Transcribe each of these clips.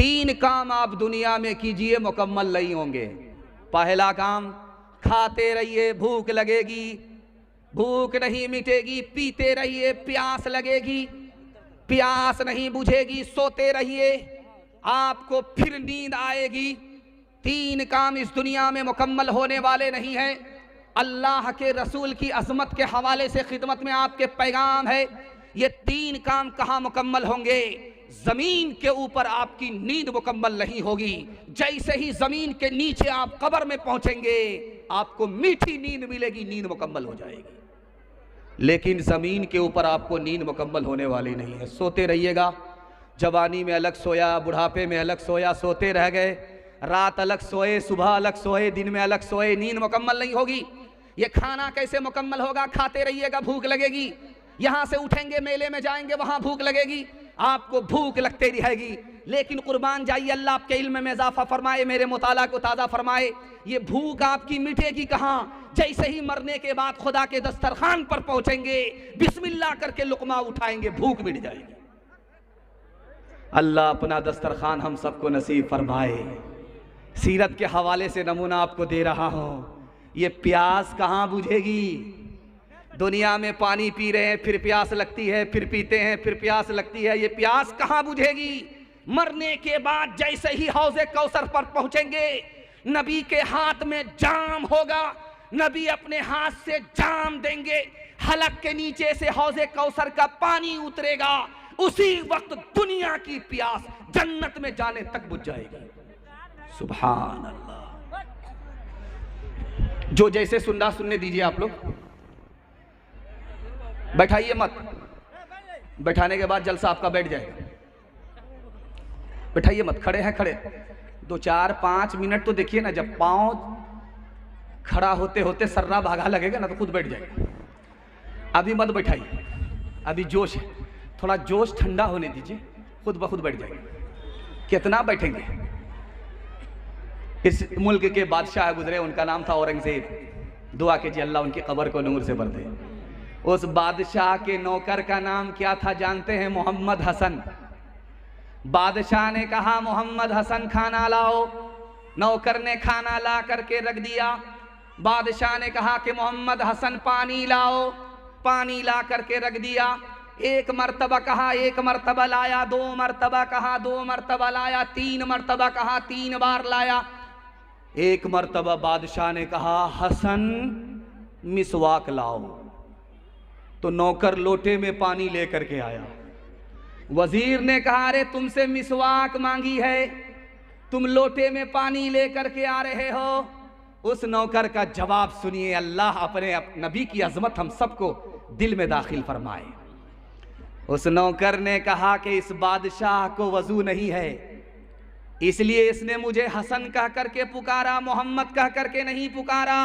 तीन काम आप दुनिया में कीजिए, मुकम्मल नहीं होंगे। पहला काम, खाते रहिए, भूख लगेगी, भूख नहीं मिटेगी, पीते रहिए, प्यास लगेगी, प्यास नहीं बुझेगी, सोते रहिए, आपको फिर नींद आएगी। तीन काम इस दुनिया में मुकम्मल होने वाले नहीं हैं। अल्लाह के रसूल की अज़मत के हवाले से खिदमत में आपके पैगाम है, ये तीन काम कहाँ मुकम्मल होंगे? जमीन के ऊपर आपकी नींद मुकम्मल नहीं होगी। जैसे ही जमीन के नीचे आप कब्र में पहुंचेंगे, आपको मीठी नींद मिलेगी, नींद मुकम्मल हो जाएगी। लेकिन जमीन के ऊपर आपको नींद मुकम्मल होने वाली नहीं है। सोते रहिएगा, जवानी में अलग सोया, बुढ़ापे में अलग सोया, सोते रह गए, रात अलग सोए, सुबह अलग सोए, दिन में अलग सोए, नींद मुकम्मल नहीं होगी। ये खाना कैसे मुकम्मल होगा? खाते रहिएगा, भूख लगेगी, यहां से उठेंगे, मेले में जाएंगे, वहां भूख लगेगी, आपको भूख लगती रहेगी। लेकिन कुर्बान जाइए, अल्लाह आपके इल्म में इजाफा फरमाए, मेरे मुताला को ताज़ा फरमाए, ये भूख आपकी मिटेगी कहाँ? जैसे ही मरने के बाद खुदा के दस्तरखान पर पहुंचेंगे, बिस्मिल्लाह करके लुकमा उठाएंगे, भूख मिट जाएगी। अल्लाह अपना दस्तरखान हम सबको नसीब फरमाए। सीरत के हवाले से नमूना आपको दे रहा हूँ। ये प्यास कहाँ बुझेगी? दुनिया में पानी पी रहे हैं, फिर प्यास लगती है, फिर पीते हैं, फिर प्यास लगती है, ये प्यास कहाँ बुझेगी? मरने के बाद जैसे ही हौज़े कौसर पर पहुंचेंगे, नबी के हाथ में जाम होगा, नबी अपने हाथ से जाम देंगे, हलक के नीचे से हौज़े कौसर का पानी उतरेगा, उसी वक्त दुनिया की प्यास जन्नत में जाने तक बुझ जाएगी। सुभान अल्लाह। जो जैसे सुनना सुनने दीजिए। आप लोग बैठाइए मत, बैठाने के बाद जलसा आपका बैठ जाएगा। बैठाइए मत, खड़े हैं, खड़े 2 4 5 मिनट तो देखिए ना, जब पाँव खड़ा होते होते सर्रा भागा लगेगा ना तो खुद बैठ जाएगा। अभी मत बैठाइए, अभी जोश है, थोड़ा जोश ठंडा होने दीजिए, खुद ब खुद बैठ जाएगा। कितना बैठेंगे? इस मुल्क के बादशाह गुजरे, उनका नाम था औरंगजेब। दुआ कीजिए अल्लाह उनकी कब्र को नूर से भर दे। उस बादशाह के नौकर का नाम क्या था जानते हैं? मोहम्मद हसन। बादशाह ने कहा मोहम्मद हसन खाना लाओ, नौकर ने खाना ला करके रख दिया। बादशाह ने कहा कि मोहम्मद हसन पानी लाओ, पानी ला करके रख दिया। एक मर्तबा कहा, एक मर्तबा लाया, 2 मर्तबा कहा, 2 मर्तबा लाया, 3 मर्तबा कहा, 3 बार लाया। एक मर्तबा बादशाह ने कहा हसन मिसवाक लाओ, तो नौकर लोटे में पानी लेकर के आया। वजीर ने कहा अरे तुमसे मिसवाक मांगी है, तुम लोटे में पानी लेकर के आ रहे हो। उस नौकर का जवाब सुनिए, अल्लाह अपने नबी की अजमत हम सबको दिल में दाखिल फरमाए। उस नौकर ने कहा कि इस बादशाह को वजू नहीं है, इसलिए इसने मुझे हसन कह करके पुकारा, मोहम्मद कह करके नहीं पुकारा।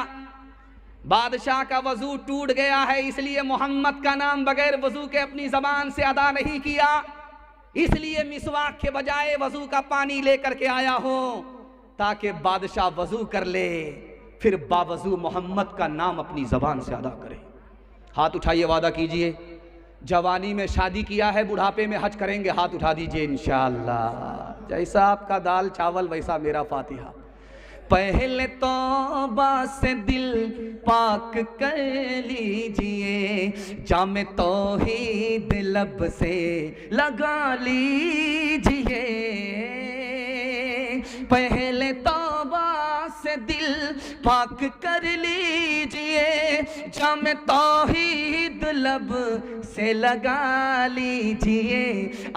बादशाह का वजू टूट गया है, इसलिए मोहम्मद का नाम बगैर वजू के अपनी जबान से अदा नहीं किया, इसलिए मिसवाक के बजाय वजू का पानी लेकर के आया हूं, ताकि बादशाह वजू कर ले, फिर बावजू मोहम्मद का नाम अपनी जबान से अदा करे। हाथ उठाइए, वादा कीजिए, जवानी में शादी किया है, बुढ़ापे में हज करेंगे, हाथ उठा दीजिए इंशाअल्लाह। जैसा आपका दाल चावल वैसा मेरा फातिहा। पहले तौबा से दिल पाक कर लीजिए, जामे तौहीद लब से लगा लीजिए। पहले तौबा से दिल पाक कर लीजिए, जामे तौहीद लब से लगा लीजिए।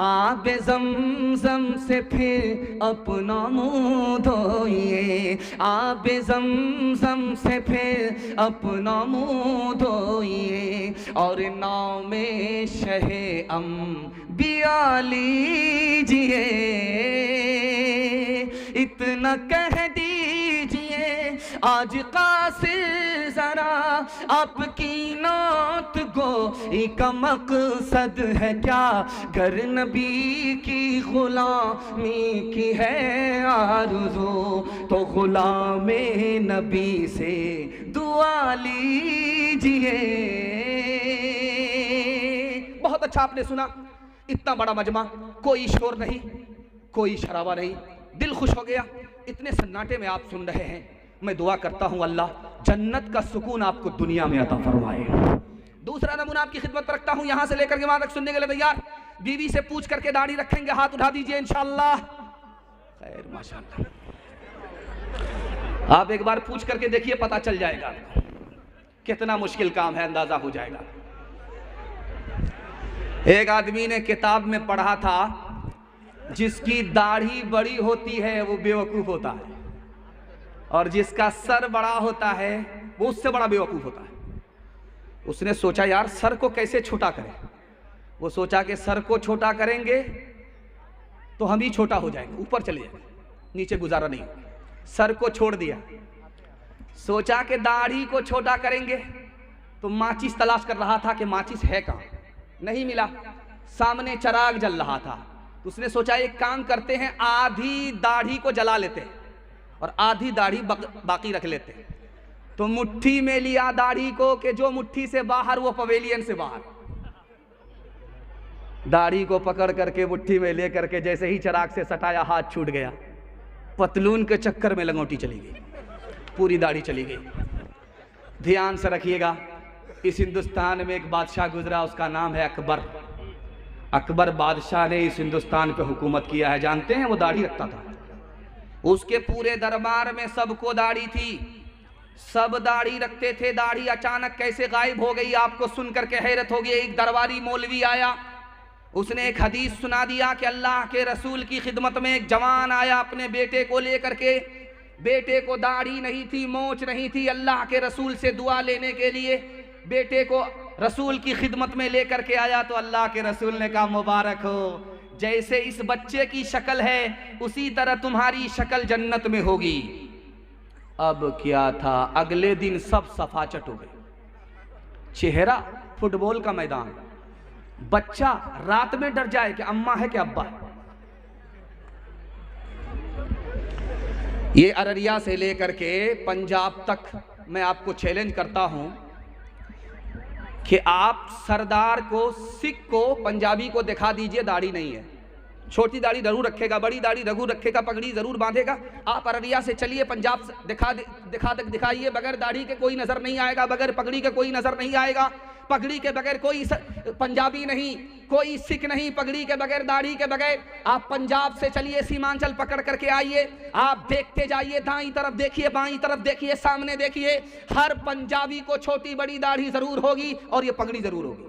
आबे ज़मज़म से फिर अपना मुँह धोइए, आबे ज़मज़म से फिर अपना मुँह धोइए, और नाव में शहे अंबिया लीजिए। इतना कह दीजिए आज कासिर जरा, आपकी नात गोई का मकसद है क्या? घर नबी की गुलामी की है आरज़ू, तो गुलामे नबी से दुआ लीजिए। बहुत अच्छा आपने सुना, इतना बड़ा मजमा, कोई शोर नहीं, कोई शराबा नहीं, दिल खुश हो गया। इतने सन्नाटे में आप सुन रहे हैं, मैं दुआ करता हूँ अल्लाह जन्नत का सुकून आपको दुनिया में अता फरमाए। दूसरा नमूना आपकी खिदमत पर रखता हूँ, यहाँ से लेकर के वहां तक सुनने के लिए तैयार। बीवी से पूछ करके दाढ़ी रखेंगे, हाथ उठा दीजिए इंशाअल्लाह। खैर माशाअल्लाह, आप एक बार पूछ करके देखिए, पता चल जाएगा कितना मुश्किल काम है, अंदाजा हो जाएगा। एक आदमी ने किताब में पढ़ा था जिसकी दाढ़ी बड़ी होती है वो बेवकूफ होता है, और जिसका सर बड़ा होता है वो उससे बड़ा बेवकूफ होता है। उसने सोचा यार सर को कैसे छोटा करें। वो सोचा कि सर को छोटा करेंगे तो हम ही छोटा हो जाएंगे, ऊपर चले जाएंगे, नीचे गुजारा नहीं। सर को छोड़ दिया, सोचा कि दाढ़ी को छोटा करेंगे तो माचिस तलाश कर रहा था कि माचिस है कहाँ, नहीं मिला। सामने चिराग जल रहा था, तो उसने सोचा एक काम करते हैं, आधी दाढ़ी को जला लेते हैं और आधी दाढ़ी बाकी रख लेते हैं। तो मुट्ठी में लिया दाढ़ी को कि जो मुट्ठी से बाहर वो पवेलियन से बाहर। दाढ़ी को पकड़ करके मुट्ठी में ले करके जैसे ही चिराग से सटाया, हाथ छूट गया, पतलून के चक्कर में लंगोटी चली गई, पूरी दाढ़ी चली गई। ध्यान से रखिएगा, इस हिंदुस्तान में एक बादशाह गुजरा, उसका नाम है अकबर। अकबर बादशाह ने इस हिंदुस्तान पे हुकूमत किया है, जानते हैं वो दाढ़ी रखता था। उसके पूरे दरबार में सबको दाढ़ी थी, सब दाढ़ी रखते थे। दाढ़ी अचानक कैसे गायब हो गई, आपको सुनकर के हैरत होगी। एक दरबारी मौलवी आया, उसने एक हदीस सुना दिया कि अल्लाह के रसूल की खिदमत में एक जवान आया अपने बेटे को लेकर के। बेटे को दाढ़ी नहीं थी, मोच नहीं थी, अल्लाह के रसूल से दुआ लेने के लिए बेटे को रसूल की खिदमत में लेकर के आया। तो अल्लाह के रसूल ने कहा मुबारक हो, जैसे इस बच्चे की शक्ल है उसी तरह तुम्हारी शक्ल जन्नत में होगी। अब क्या था, अगले दिन सब सफाचट हो गए, चेहरा फुटबॉल का मैदान। बच्चा रात में डर जाए कि अम्मा है कि अब्बा है। ये अररिया से लेकर के पंजाब तक मैं आपको चैलेंज करता हूं कि आप सरदार को, सिख को, पंजाबी को दिखा दीजिए दाढ़ी नहीं है, छोटी दाढ़ी जरूर रखेगा, बड़ी दाढ़ी जरूर रखेगा, पगड़ी जरूर बांधेगा। आप अररिया से चलिए, पंजाब से दिखाइए, बगैर दाढ़ी के कोई नजर नहीं आएगा, बगैर पगड़ी के कोई नजर नहीं आएगा, पगड़ी के बगैर कोई पंजाबी नहीं, कोई सिख नहीं, पगड़ी के बगैर, दाढ़ी के बगैर। आप पंजाब से चलिए, सीमांचल पकड़ करके आइए, आप देखते जाइए, दाईं तरफ देखिए, बाईं तरफ देखिए, सामने देखिए, हर पंजाबी को छोटी बड़ी दाढ़ी जरूर होगी और ये पगड़ी जरूर होगी।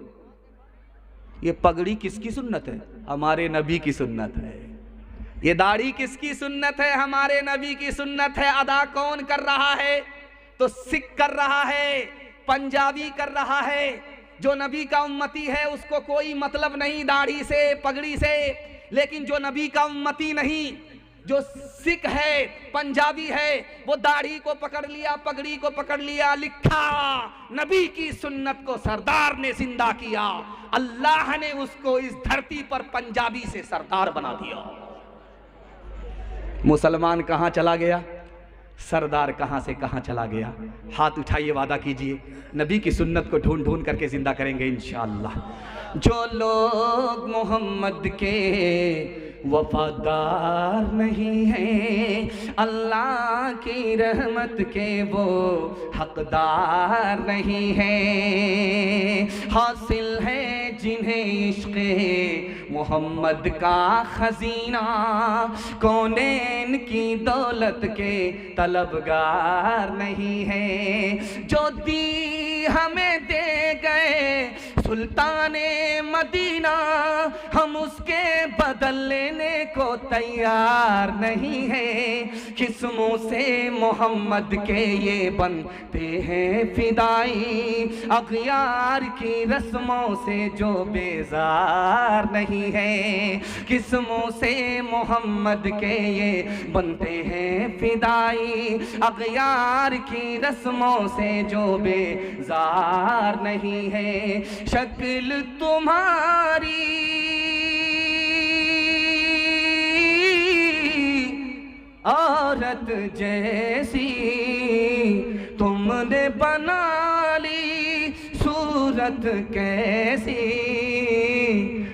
ये पगड़ी किसकी सुन्नत है? हमारे नबी की सुन्नत है। ये दाढ़ी किसकी सुन्नत है? हमारे नबी की सुन्नत है। अदा कौन कर रहा है? तो सिख कर रहा है, पंजाबी कर रहा है। जो नबी का उम्मती है उसको कोई मतलब नहीं दाढ़ी से, पगड़ी से, लेकिन जो नबी का उम्मती नहीं, जो सिख है, पंजाबी है, वो दाढ़ी को पकड़ लिया, पगड़ी को पकड़ लिया। लिखा नबी की सुन्नत को सरदार ने जिंदा किया, अल्लाह ने उसको इस धरती पर पंजाबी से सरदार बना दिया। मुसलमान कहां चला गया, सरदार कहां से कहां चला गया। हाथ उठाइए, वादा कीजिए नबी की सुन्नत को ढूंढ ढूंढ करके जिंदा करेंगे इंशाअल्लाह। जो लोग मोहम्मद के वफादार नहीं हैं, अल्लाह की रहमत के वो हकदार नहीं हैं। हासिल है जिन्हें इश्क़े मोहम्मद का खजीना, कौनैन की दौलत के तलबगार नहीं है। जो दी हमें दे गए सुल्ताने मदीना, हम उसके बदल लेने को तैयार नहीं है। किस्मों से मोहम्मद के ये बनते हैं फिदाई, अग़यार की रस्मों से जो बेजार नहीं है। किस्मों से मोहम्मद के ये बनते हैं फिदाई, अग़यार की रस्मों से जो बेजार नहीं है। शक्ल तुम्हारी औरत जैसी, तुमने बना ली सूरत कैसी।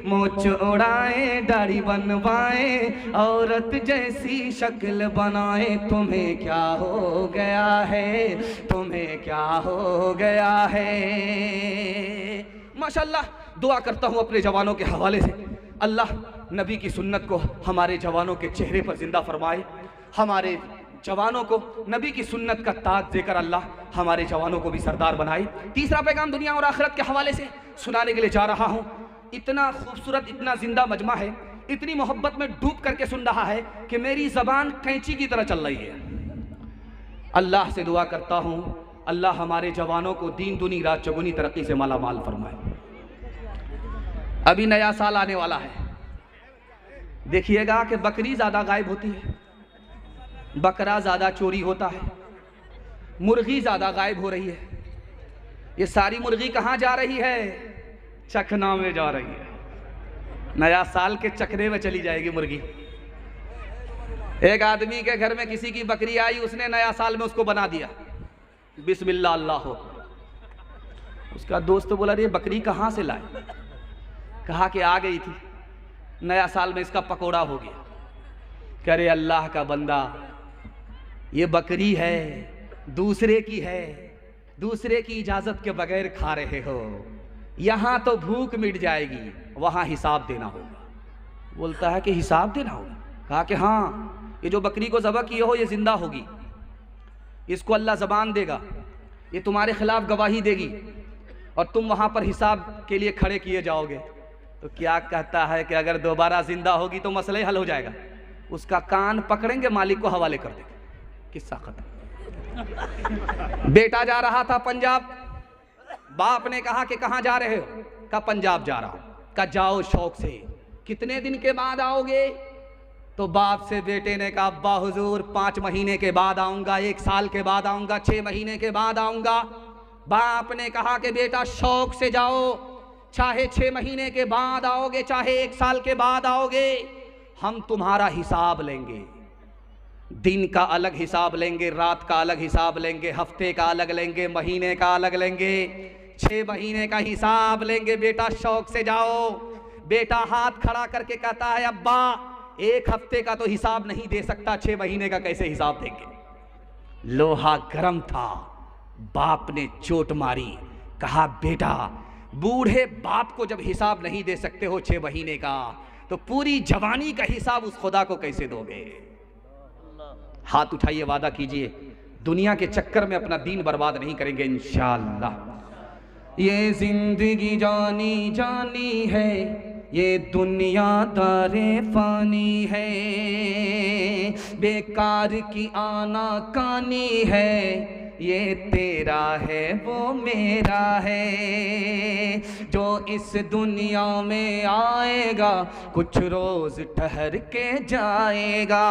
मोच उड़ाए, दाढ़ी बनवाए, औरत जैसी शक्ल बनाए। तुम्हें क्या हो गया है, तुम्हें क्या हो गया है। माशाअल्लाह, दुआ करता हूँ अपने जवानों के हवाले से, अल्लाह नबी की सुन्नत को हमारे जवानों के चेहरे पर जिंदा फरमाए। हमारे जवानों को नबी की सुन्नत का ताज देकर अल्लाह हमारे जवानों को भी सरदार बनाए। तीसरा पैगाम दुनिया और आखिरत के हवाले से सुनाने के लिए जा रहा हूँ। इतना खूबसूरत, इतना जिंदा मजमा है, इतनी मोहब्बत में डूब करके सुन रहा है कि मेरी जबान कैंची की तरह चल रही है। अल्लाह से दुआ करता हूँ, अल्लाह हमारे जवानों को दीन दुनी रात चौगुनी तरक्की से माला माल फरमाए। अभी नया साल आने वाला है, देखिएगा कि बकरी ज़्यादा गायब होती है, बकरा ज़्यादा चोरी होता है, मुर्गी ज़्यादा गायब हो रही है। ये सारी मुर्गी कहाँ जा रही है? चखना में जा रही है। नया साल के चखने में चली जाएगी मुर्गी। एक आदमी के घर में किसी की बकरी आई, उसने नया साल में उसको बना दिया, बिस्मिल्लाह अल्लाह हो। उसका दोस्त बोला, रे बकरी कहाँ से लाए? कहा कि आ गई थी, नया साल में इसका पकोड़ा हो गया। कह रहे अल्लाह का बंदा, ये बकरी है, दूसरे की है, दूसरे की इजाजत के बगैर खा रहे हो। यहां तो भूख मिट जाएगी, वहां हिसाब देना होगा। बोलता है कि हिसाब देना होगा? कहा कि हाँ, ये जो बकरी को ज़बह किए हो ये जिंदा होगी, इसको अल्लाह ज़बान देगा, ये तुम्हारे खिलाफ गवाही देगी और तुम वहां पर हिसाब के लिए खड़े किए जाओगे। तो क्या कहता है कि अगर दोबारा जिंदा होगी तो मसला हल हो जाएगा। उसका कान पकड़ेंगे, मालिक को हवाले कर देंगे। किस्सा खत्म। बेटा जा रहा था पंजाब, बाप ने कहा कि कहाँ जा रहे हो? कहा पंजाब जा रहा हूं। कहा जाओ शौक से, कितने दिन के बाद आओगे? तो बाप से बेटे ने कहा अब्बा हुजूर 5 महीने के बाद आऊंगा, 1 साल के बाद आऊंगा, 6 महीने के बाद आऊंगा। बाप ने कहा कि बेटा शौक से जाओ, चाहे 6 महीने के बाद आओगे, चाहे 1 साल के बाद आओगे, हम तुम्हारा हिसाब लेंगे। दिन का अलग हिसाब लेंगे, रात का अलग हिसाब लेंगे, हफ्ते का अलग लेंगे, महीने का अलग लेंगे, 6 महीने का हिसाब लेंगे। बेटा शौक से जाओ। बेटा हाथ खड़ा करके कहता है अब्बा 1 हफ्ते का तो हिसाब नहीं दे सकता, 6 महीने का कैसे हिसाब देंगे? लोहा गर्म था, बाप ने चोट मारी, कहा बेटा बूढ़े बाप को जब हिसाब नहीं दे सकते हो 6 महीने का, तो पूरी जवानी का हिसाब उस खुदा को कैसे दोगे? हाथ उठाइए, वादा कीजिए दुनिया के चक्कर में अपना दीन बर्बाद नहीं करेंगे इंशाअल्लाह। ये जिंदगी जानी जानी है, ये दुनिया दारे फानी है, बेकार की आना कानी है, ये तेरा है वो मेरा है। जो इस दुनिया में आएगा कुछ रोज ठहर के जाएगा,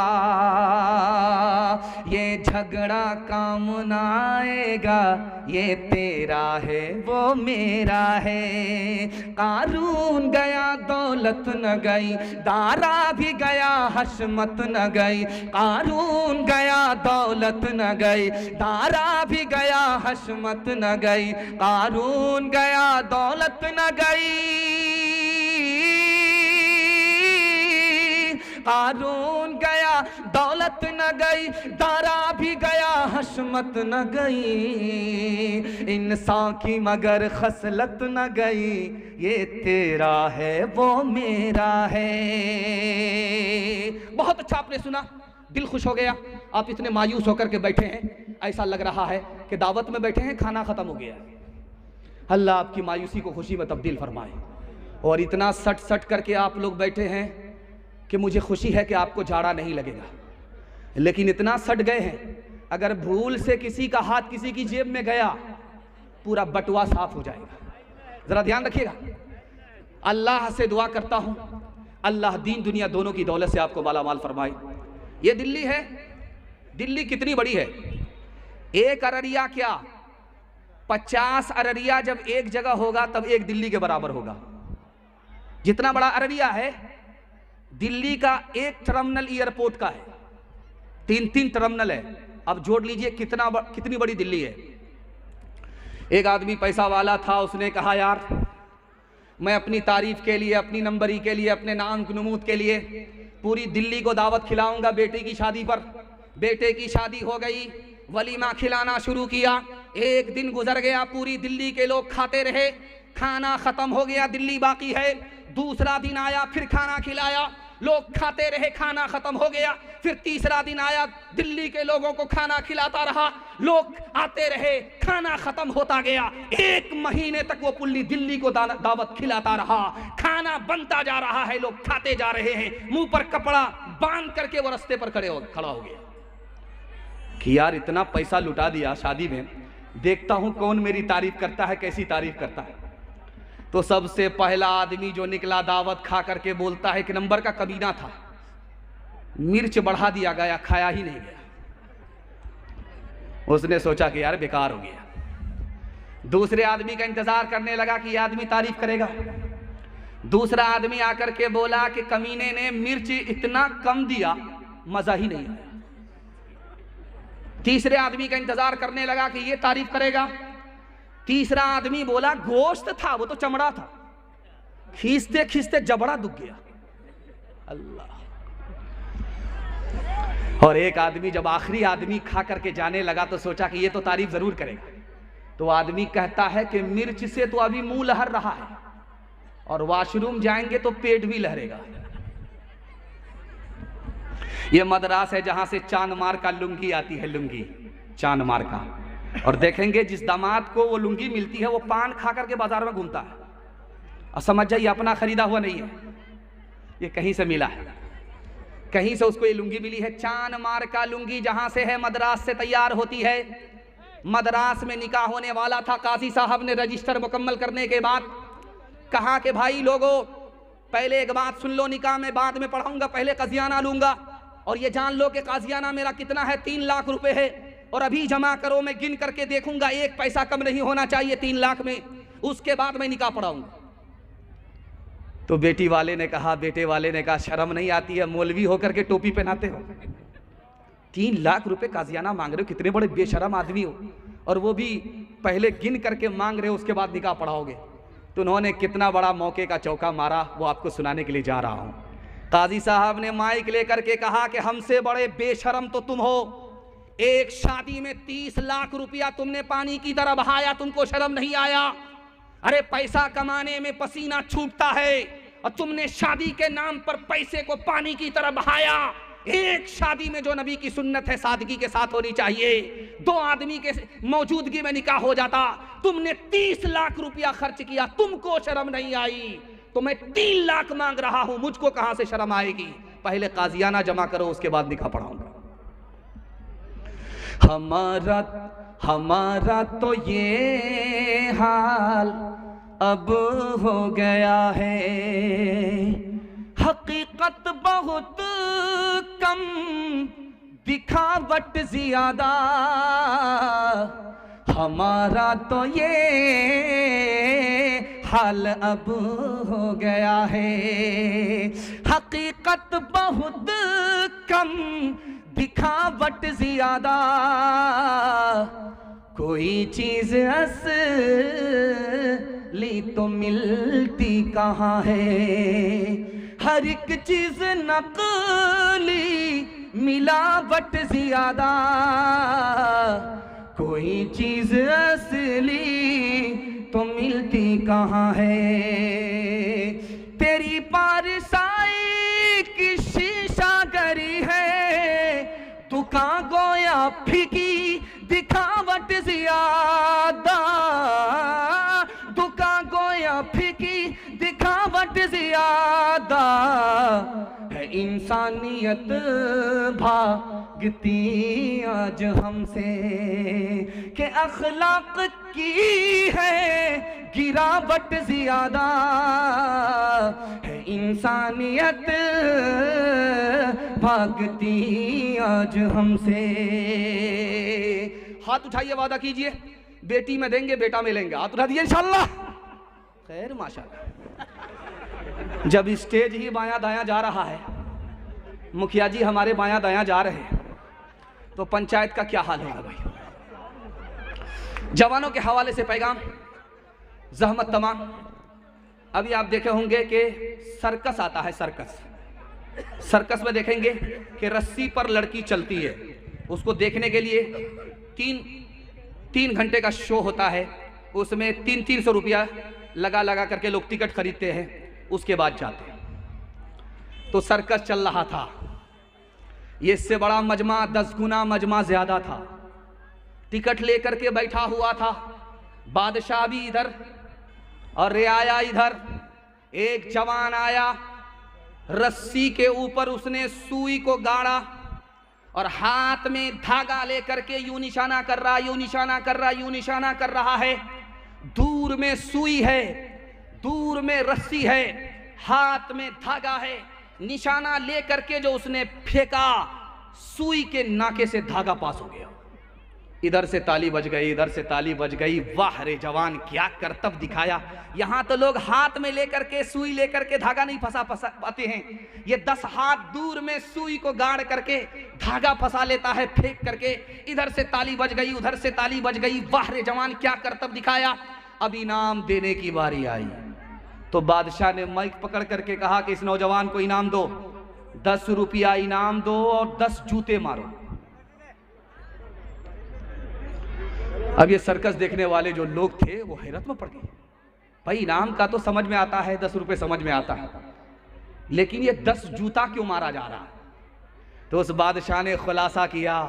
ये झगड़ा काम ना आएगा, ये तेरा है वो मेरा है। कारून गया दौलत न गई, दारा भी गया हशमत न गई। कारून गया दौलत न गई, दारा भी गया हशमत न गई। कारून गया दौलत न गई, कारून गया दौलत न गई, दारा भी गया हशमत न गई। इंसान की मगर खसलत न गई, ये तेरा है वो मेरा है। बहुत अच्छा आपने सुना, दिल खुश हो गया। आप इतने मायूस होकर के बैठे हैं, ऐसा लग रहा है कि दावत में बैठे हैं, खाना खत्म हो गया। अल्लाह आपकी मायूसी को खुशी में तब्दील फरमाए। और इतना सट सट करके आप लोग बैठे हैं कि मुझे खुशी है कि आपको जाड़ा नहीं लगेगा, लेकिन इतना सट गए हैं, अगर भूल से किसी का हाथ किसी की जेब में गया, पूरा बटुआ साफ हो जाएगा। जरा ध्यान रखिएगा। अल्लाह से दुआ करता हूं, अल्लाह दीन दुनिया दोनों की दौलत से आपको माला माल फरमाए। ये दिल्ली है, दिल्ली कितनी बड़ी है? एक अररिया क्या 50 अररिया जब एक जगह होगा तब एक दिल्ली के बराबर होगा। जितना बड़ा अररिया है, दिल्ली का एक टर्मिनल एयरपोर्ट का है, 3-3 टर्मिनल है। अब जोड़ लीजिए कितनी बड़ी दिल्ली है। एक आदमी पैसा वाला था, उसने कहा यार मैं अपनी तारीफ के लिए, अपनी नंबरी के लिए, अपने नाम नमूद के लिए पूरी दिल्ली को दावत खिलाऊंगा बेटे की शादी पर। बेटे की शादी हो गई, वलीमा खिलाना शुरू किया। एक दिन गुजर गया, पूरी दिल्ली के लोग खाते रहे, खाना खत्म हो गया, दिल्ली बाकी है। दूसरा दिन आया, फिर खाना खिलाया, लोग खाते रहे, खाना खत्म हो गया। फिर तीसरा दिन आया, दिल्ली के लोगों को खाना खिलाता रहा, लोग आते रहे, खाना खत्म होता गया। 1 महीने तक वो पूरी दिल्ली को दावत खिलाता रहा, खाना बनता जा रहा है, लोग खाते जा रहे हैं। मुंह पर कपड़ा बांध करके वो रास्ते पर खड़ा हो गया कि यार इतना पैसा लुटा दिया शादी में, देखता हूं कौन मेरी तारीफ करता है, कैसी तारीफ करता है। तो सबसे पहला आदमी जो निकला दावत खा करके बोलता है कि नंबर का कमीना था, मिर्च बढ़ा दिया गया, खाया ही नहीं गया। उसने सोचा कि यार बेकार हो गया। दूसरे आदमी का इंतजार करने लगा कि यह आदमी तारीफ करेगा। दूसरा आदमी आकर के बोला कि कमीने ने मिर्च इतना कम दिया, मजा ही नहीं आया। तीसरे आदमी का इंतजार करने लगा कि यह तारीफ करेगा। तीसरा आदमी बोला गोश्त था, वो तो चमड़ा था, खींचते खींचते जबड़ा दुख गया। अल्लाह। और एक आदमी जब आखिरी आदमी खा करके जाने लगा तो सोचा कि ये तो तारीफ जरूर करेगा। तो आदमी कहता है कि मिर्च से तो अभी मुंह लहर रहा है, और वॉशरूम जाएंगे तो पेट भी लहरेगा। ये मद्रास है जहां से चांद मार का लुंगी आती है, लुंगी चांद मार का। और देखेंगे जिस दामाद को वो लुंगी मिलती है वो पान खा करके बाजार में घूमता है, और समझ जाइए अपना खरीदा हुआ नहीं है, ये कहीं से मिला है, कहीं से उसको ये लुंगी मिली है। चांद मार का लुंगी जहां से है, मद्रास से तैयार होती है। मद्रास में निकाह होने वाला था। काजी साहब ने रजिस्टर मुकम्मल करने के बाद कहा कि भाई लोगों, पहले एक बात सुन लो, निकाह में बाद में पढ़ाऊंगा, पहले कजियाना लूंगा, और ये जान लो कि काजियाना मेरा कितना है, 3 लाख रुपए है, और अभी जमा करो, मैं गिन करके देखूंगा, 1 पैसा कम नहीं होना चाहिए 3 लाख में, उसके बाद मैं निकाह पढ़ाऊंगा। तो बेटे वाले ने कहा शर्म नहीं आती है, मौलवी होकर के टोपी पहनाते हो, 3 लाख रुपए काजियाना मांग रहे हो, कितने बड़े बेशरम आदमी हो, और वो भी पहले गिन करके मांग रहे हो, उसके बाद निकाह पढ़ाओगे। तो उन्होंने कितना बड़ा मौके का चौका मारा, वो आपको सुनाने के लिए जा रहा हूं। काजी साहब ने माइक लेकर के कहा कि हमसे बड़े बेशरम तो तुम हो, एक शादी में 30 लाख रुपया तुमने पानी की तरह बहाया, तुमको शर्म नहीं आया? अरे पैसा कमाने में पसीना छूटता है, और तुमने शादी के नाम पर पैसे को पानी की तरह बहाया। एक शादी में जो नबी की सुन्नत है सादगी के साथ होनी चाहिए, 2 आदमी के मौजूदगी में निकाह हो जाता, तुमने 30 लाख रुपया खर्च किया, तुमको शर्म नहीं आई? तो मैं 3 लाख मांग रहा हूं, मुझको कहां से शर्म आएगी? पहले काजियाना जमा करो, उसके बाद निकाह पढ़ाऊंगा। हमारा तो ये हाल अब हो गया है, हकीकत बहुत कम, दिखावट ज्यादा। हमारा तो ये हाल अब हो गया है, हकीकत बहुत कम, दिखावट ज्यादा। कोई चीज असली तो मिलती कहाँ है, हर एक चीज नकली, मिलावट ज्यादा। कोई चीज असली तो मिलती कहाँ है, तेरी पारसाई की शीशागरी है, दुकान गोया फीकी, दिखावट ज्यादा। दुकान गोया फीकी, दिखावट ज्यादा। है इंसानियत भागती आज हमसे, के अखलाक की है गिरावट ज्यादा। है इंसानियत भागती आज हमसे। हाथ उठाइए, वादा कीजिए, बेटी में देंगे, बेटा में लेंगे। हाथ उठा दिए इंशाल्लाह। खैर माशाल्लाह। जब स्टेज ही बायां दायां जा रहा है, मुखिया जी हमारे बायां दायां जा रहे हैं, तो पंचायत का क्या हाल होगा भाई? जवानों के हवाले से पैगाम, जहमत तमाम, अभी आप देखे होंगे कि सर्कस आता है, सर्कस। सर्कस में देखेंगे कि रस्सी पर लड़की चलती है, उसको देखने के लिए तीन घंटे का शो होता है, उसमें 300 रुपया लगा करके लोग टिकट खरीदते हैं, उसके बाद जाते हैं। तो सर्कस चल रहा था, ये इससे बड़ा मजमा 10 गुना मजमा ज्यादा था। टिकट लेकर के बैठा हुआ था, बादशाह भी इधर और रियाया इधर। एक जवान आया, रस्सी के ऊपर उसने सुई को गाड़ा और हाथ में धागा लेकर के यूं निशाना कर रहा, यूं निशाना कर रहा, यूं निशाना कर रहा है। दूर में सुई है, दूर में रस्सी है, हाथ में धागा है। निशाना लेकर के जो उसने फेंका, सुई के नाके से धागा पास हो गया। इधर से ताली बज गई, इधर से ताली बज गई। वाह रे जवान, क्या करतब दिखाया। यहां तो लोग हाथ में लेकर के सुई लेकर के धागा नहीं फंसा पाते हैं, ये 10 हाथ दूर में सुई को गाड़ करके धागा फंसा लेता है फेंक करके। इधर से ताली बज गई, उधर से ताली बज गई। वाह रे जवान, क्या करतब दिखाया। अब इनाम देने की बारी आई तो बादशाह ने माइक पकड़ करके कहा कि इस नौजवान को इनाम दो, 10 रुपया इनाम दो और 10 जूते मारो। अब ये सर्कस देखने वाले जो लोग थे वो हैरत में पड़ गए। भाई इनाम का तो समझ में आता है, 10 रुपए समझ में आता है, लेकिन ये 10 जूता क्यों मारा जा रहा। तो उस बादशाह ने खुलासा किया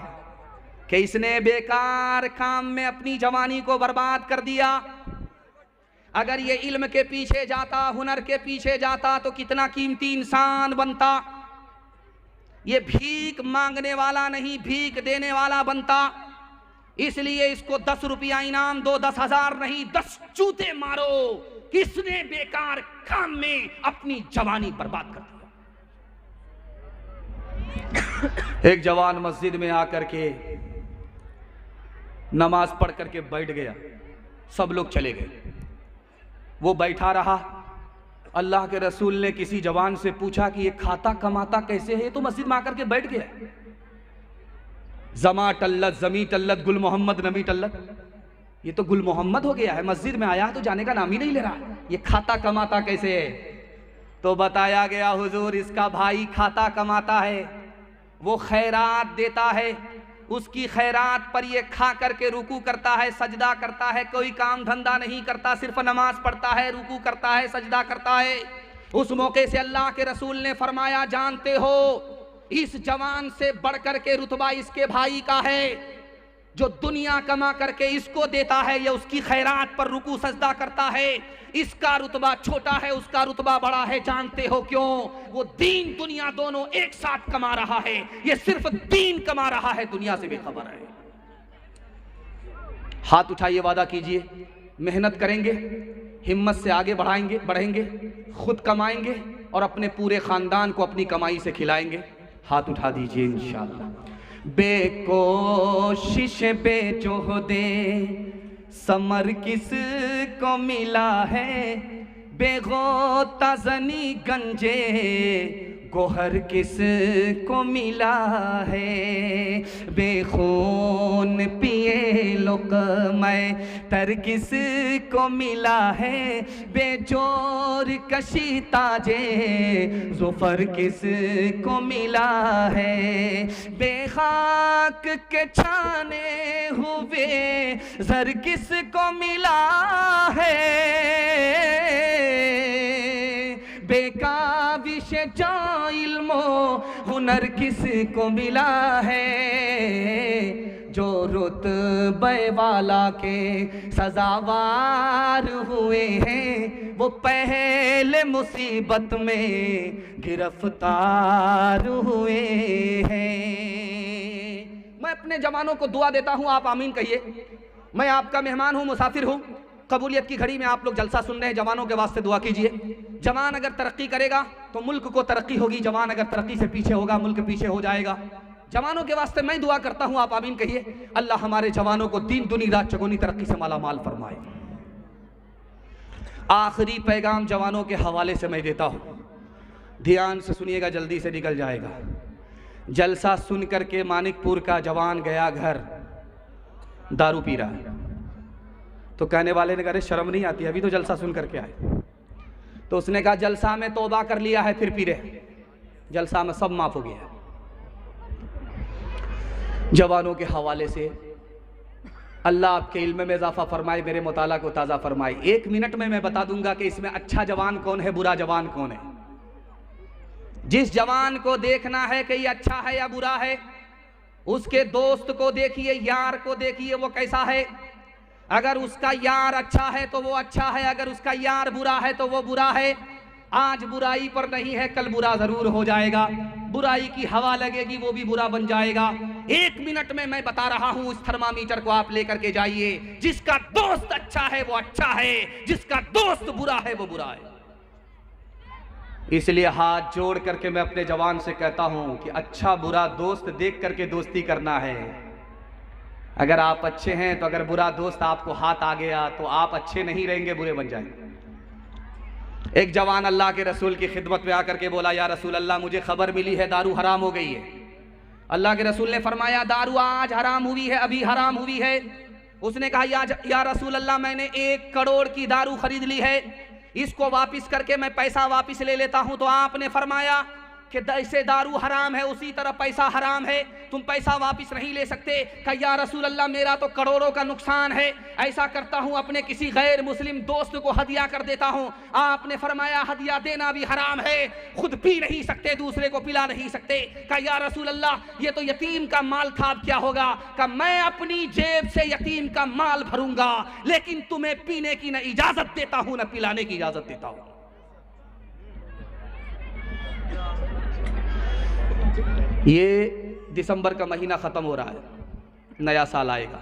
कि इसने बेकार काम में अपनी जवानी को बर्बाद कर दिया। अगर ये इल्म के पीछे जाता, हुनर के पीछे जाता तो कितना कीमती इंसान बनता। ये भीख मांगने वाला नहीं, भीख देने वाला बनता। इसलिए इसको 10 रुपया इनाम दो, 10,000 नहीं, 10 जूते मारो। किसने बेकार काम में अपनी जवानी बर्बाद कर दिया। एक जवान मस्जिद में आकर के नमाज पढ़ करके बैठ गया, सब लोग चले गए, वो बैठा रहा। अल्लाह के रसूल ने किसी जवान से पूछा कि ये खाता कमाता कैसे है, तो मस्जिद में आकर के बैठ गया। जमा टल्लत, जमी टल्लत, गुल मोहम्मद नबी टल्लत, ये तो गुल मोहम्मद हो गया है। मस्जिद में आया तो जाने का नाम ही नहीं ले रहा, ये खाता कमाता कैसे है। तो बताया गया हुजूर इसका भाई खाता कमाता है, वो खैरात देता है, उसकी खैरात पर ये खा करके रुकू करता है, सजदा करता है, कोई काम धंधा नहीं करता, सिर्फ नमाज पढ़ता है, रुकू करता है, सजदा करता है। उस मौके से अल्लाह के रसूल ने फरमाया, जानते हो इस जवान से बढ़कर के रुतबा इसके भाई का है, जो दुनिया कमा करके इसको देता है या उसकी खैरात पर रुकू सजदा करता है। इसका रुतबा छोटा है, उसका रुतबा बड़ा है। जानते हो क्यों? वो दीन दुनिया दोनों एक साथ कमा रहा है, ये सिर्फ दीन कमा रहा है, दुनिया से बेखबर है। हाथ उठाइए, वादा कीजिए, मेहनत करेंगे, हिम्मत से आगे बढ़ेंगे, खुद कमाएंगे और अपने पूरे खानदान को अपनी कमाई से खिलाएंगे। हाथ उठा दीजिए इंशाअल्लाह। बेकोशिश बेजोहदे समर किस को मिला है, बेगोता जनी गंजे गोहर किस को मिला है। बेखून पिए लुक़्मा तर किस को मिला है, बेजोर कशी ताजे ज़ुफ़र किस को मिला है। बेखाक के छाने हुए ज़र किस को मिला है, बेकाबिश जा इल्मो हुनर किस को मिला है। जो रुतबे वाला के सजावार हुए हैं, वो पहले मुसीबत में गिरफ्तार हुए हैं। मैं अपने जवानों को दुआ देता हूं, आप आमीन कहिए। मैं आपका मेहमान हूं, मुसाफिर हूं। कबूलियत की घड़ी में आप लोग जलसा सुन रहे हैं, जवानों के वास्ते दुआ कीजिए। जवान अगर तरक्की करेगा तो मुल्क को तरक्की होगी, जवान अगर तरक्की से पीछे होगा मुल्क पीछे हो जाएगा। जवानों के वास्ते मैं दुआ करता हूं, आप आमीन कहिए। अल्लाह हमारे जवानों को दीन दुनी रात चगुनी तरक्की से माला माल फरमाए। आखिरी पैगाम जवानों के हवाले से मैं देता हूं, ध्यान से सुनिएगा, जल्दी से निकल जाएगा। जलसा सुन करके मानिकपुर का जवान गया घर, दारू पी रहा है। तो कहने वाले ने कहा, शर्म नहीं आती, अभी तो जलसा सुन करके आए। तो उसने कहा जलसा में तौबा कर लिया है फिर पी रहे, जलसा में सब माफ हो गया। जवानों के हवाले से अल्लाह आपके इल्म में इजाफा फरमाए, मेरे मुताला को ताज़ा फरमाए। 1 मिनट में मैं बता दूंगा कि इसमें अच्छा जवान कौन है, बुरा जवान कौन है। जिस जवान को देखना है कि ये अच्छा है या बुरा है, उसके दोस्त को देखिए, यार को देखिए वो कैसा है। अगर उसका यार अच्छा है तो वो अच्छा है, अगर उसका यार बुरा है तो वो बुरा है। आज बुराई पर नहीं है, कल बुरा जरूर हो जाएगा। बुराई की हवा लगेगी, वो भी बुरा बन जाएगा। 1 मिनट में मैं बता रहा हूं, उस थर्मामीटर को आप लेकर के जाइए। जिसका दोस्त अच्छा है वो अच्छा है, जिसका दोस्त बुरा है वो बुरा है। इसलिए हाथ जोड़ करके मैं अपने जवान से कहता हूं कि अच्छा बुरा दोस्त देख करके दोस्ती करना है। अगर आप अच्छे हैं तो अगर बुरा दोस्त आपको हाथ आ गया तो आप अच्छे नहीं रहेंगे, बुरे बन जाएंगे। एक जवान अल्लाह के रसूल की खिदमत में आकर के बोला, या रसूल अल्लाह मुझे खबर मिली है दारू हराम हो गई है। अल्लाह के रसूल ने फरमाया दारू आज हराम हुई है, अभी हराम हुई है। उसने कहा या रसूल अल्लाह मैंने 1 करोड़ की दारू खरीद ली है, इसको वापस करके मैं पैसा वापस ले लेता हूं। तो आपने फरमाया कि जैसे दारू हराम है उसी तरह पैसा हराम है, तुम पैसा वापस नहीं ले सकते। कहा या रसूल अल्लाह मेरा तो करोड़ों का नुकसान है, ऐसा करता हूं अपने किसी गैर मुस्लिम दोस्त को हदिया कर देता हूं। आपने फरमाया हदिया देना भी हराम है, खुद पी नहीं सकते, दूसरे को पिला नहीं सकते। कहा या रसूल अल्लाह ये तो यतीम का माल था, अब क्या होगा। कहा मैं अपनी जेब से यतीम का माल भरूंगा, लेकिन तुम्हें पीने की न इजाजत देता हूं न पिलाने की इजाजत देता हूं। ये दिसंबर का महीना ख़त्म हो रहा है, नया साल आएगा।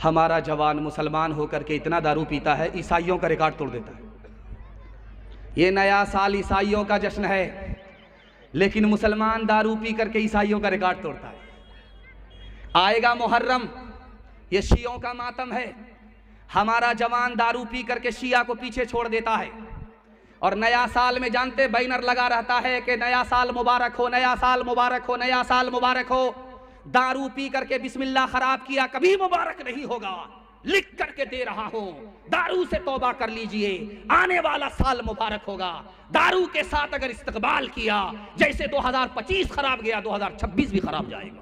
हमारा जवान मुसलमान होकर के इतना दारू पीता है, ईसाइयों का रिकॉर्ड तोड़ देता है। ये नया साल ईसाइयों का जश्न है, लेकिन मुसलमान दारू पी करके ईसाइयों का रिकॉर्ड तोड़ता है। आएगा मुहर्रम, ये शियों का मातम है। हमारा जवान दारू पी करके शिया को पीछे छोड़ देता है। और नया साल में जानते बैनर लगा रहता है कि नया साल मुबारक हो, नया साल मुबारक हो, नया साल मुबारक हो। दारू पी करके बिस्मिल्लाह खराब किया, कभी मुबारक नहीं होगा। लिख करके दे रहा हूं, दारू से तौबा कर लीजिए, आने वाला साल मुबारक होगा। दारू के साथ अगर इस्तकबाल किया, जैसे 2025 खराब गया 2026 भी खराब जाएगा।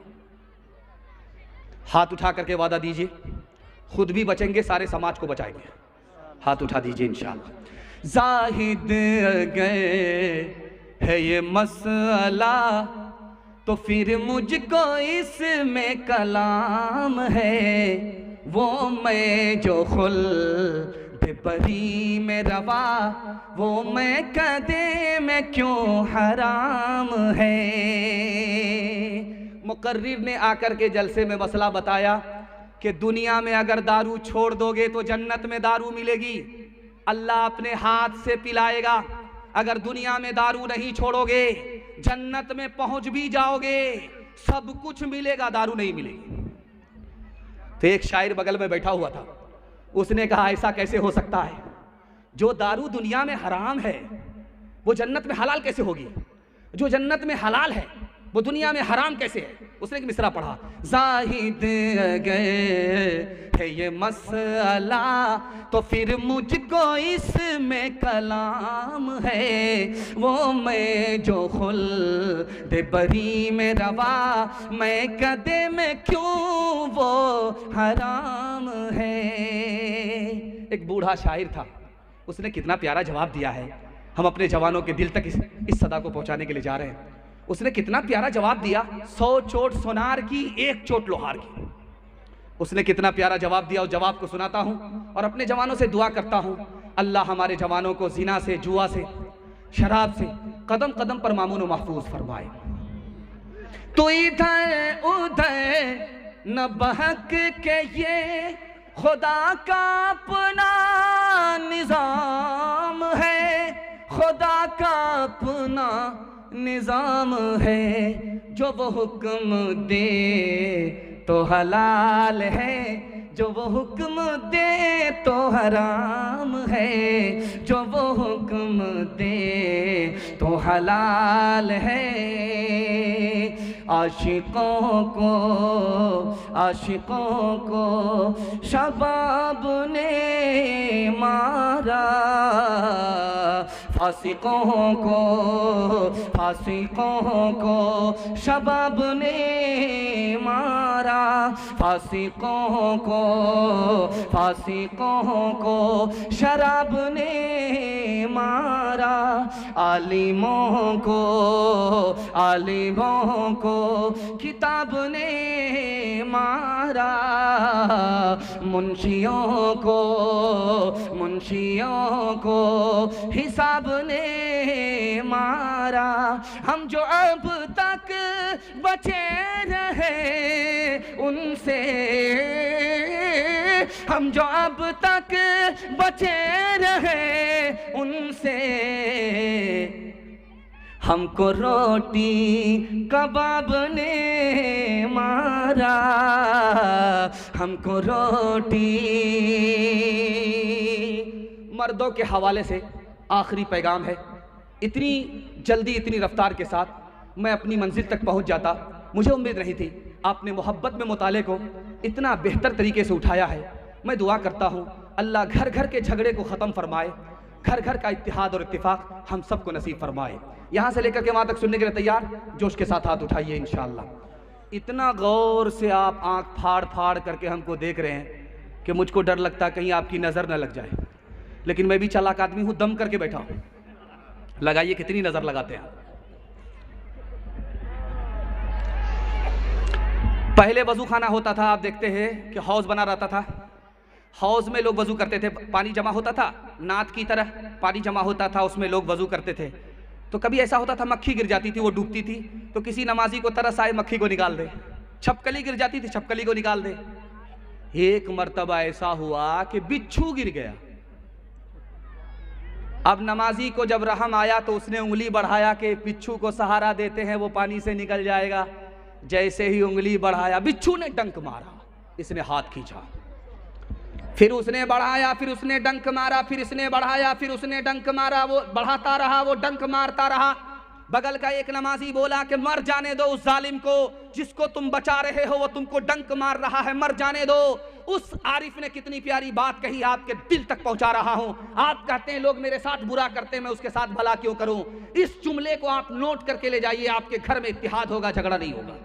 हाथ उठा करके वादा दीजिए, खुद भी बचेंगे, सारे समाज को बचाएंगे। हाथ उठा दीजिए इंशाअल्लाह। जाहिद गए है ये मसला, तो फिर मुझको इसमें कलाम है। वो मैं जो खुल्द बरी में रवा, वो मैं कदे में क्यों हराम है। मुकर्रिर ने आकर के जलसे में मसला बताया कि दुनिया में अगर दारू छोड़ दोगे तो जन्नत में दारू मिलेगी, अल्लाह अपने हाथ से पिलाएगा। अगर दुनिया में दारू नहीं छोड़ोगे, जन्नत में पहुंच भी जाओगे, सब कुछ मिलेगा, दारू नहीं मिलेगी। तो एक शायर बगल में बैठा हुआ था, उसने कहा ऐसा कैसे हो सकता है, जो दारू दुनिया में हराम है वो जन्नत में हलाल कैसे होगी, जो जन्नत में हलाल है वो दुनिया में हराम कैसे है। उसने एक मिसरा पढ़ा, जाहिद गए है ये मसला, तो फिर मुझको इसमें कलाम है। वो मैं जो खुल्द बरी में रवा, मैं कदे में क्यों वो हराम है। एक बूढ़ा शायर था, उसने कितना प्यारा जवाब दिया है। हम अपने जवानों के दिल तक इस सदा को पहुंचाने के लिए जा रहे हैं। उसने कितना प्यारा जवाब दिया, 100 चोट सोनार की, 1 चोट लोहार की। उसने कितना प्यारा जवाब दिया, उस जवाब को सुनाता हूं और अपने जवानों से दुआ करता हूं, अल्लाह हमारे जवानों को जिना से, जुआ से, शराब से कदम कदम पर मामून महफूज फरमाए। तो इधर उधर न बहक के ये खुदा का अपना निजाम है, खुदा का अपना निजाम है। जो वो हुक्म दे तो हलाल है, जो वो हुक्म दे तो हराम है। जो वो हुक्म दे तो हलाल है। आशिकों को शबाब ने मारा, फासिकों को शबाब ने मारा, फासिकों को शराब ने मारा, आलिमों को किताब ने मारा, मुंशियों को हिसाब ने मारा। हम जो अब तक बचे रहे उनसे, हम जो अब तक बचे रहे उनसे, हमको रोटी कबाब ने मारा, हमको रोटी। मर्दों के हवाले से आखिरी पैगाम है, इतनी जल्दी इतनी रफ्तार के साथ मैं अपनी मंजिल तक पहुंच जाता, मुझे उम्मीद नहीं थी। आपने मोहब्बत में मुताले को इतना बेहतर तरीके से उठाया है। मैं दुआ करता हूँ अल्लाह घर घर के झगड़े को ख़त्म फरमाए, घर घर का इत्तिहाद और इत्तिफाक हम सबको नसीब फरमाए। यहाँ से लेकर के वहाँ तक सुनने के लिए तैयार, जोश के साथ हाथ उठाइए इंशाअल्लाह। इतना गौर से आप आँख फाड़ फाड़ करके हमको देख रहे हैं कि मुझको डर लगता है कहीं आपकी नज़र न लग जाए, लेकिन मैं भी चालाक आदमी हूँ, दम करके बैठा हूँ। लगाइए कितनी नज़र लगाते हैं। पहले वजू खाना होता था, आप देखते हैं कि हौज बना रहता था, हौज में लोग वजू करते थे, पानी जमा होता था, नाद की तरह पानी जमा होता था, उसमें लोग वजू करते थे। तो कभी ऐसा होता था मक्खी गिर जाती थी, वो डूबती थी, तो किसी नमाजी को तरस आए मक्खी को निकाल दे, छपकली गिर जाती थी, छपकली को निकाल दे। एक मर्तबा ऐसा हुआ कि बिच्छू गिर गया। अब नमाजी को जब रहम आया तो उसने उंगली बढ़ाया कि बिच्छू को सहारा देते हैं, वो पानी से निकल जाएगा। जैसे ही उंगली बढ़ाया, बिच्छू ने डंक मारा, इसने हाथ खींचा, फिर उसने बढ़ाया, फिर उसने डंक मारा, फिर इसने बढ़ाया, फिर उसने डंक मारा, वो बढ़ाता रहा, वो डंक मारता रहा। बगल का एक नमाजी बोला कि मर जाने दो उस जालिम को, जिसको तुम बचा रहे हो वो तुमको डंक मार रहा है, मर जाने दो। उस आरिफ ने कितनी प्यारी बात कही, आपके दिल तक पहुंचा रहा हूं। आप कहते हैं लोग मेरे साथ बुरा करते हैं, मैं उसके साथ भला क्यों करूं। इस जुमले को आप नोट करके ले जाइए, आपके घर में इत्तिहाद होगा, झगड़ा नहीं होगा।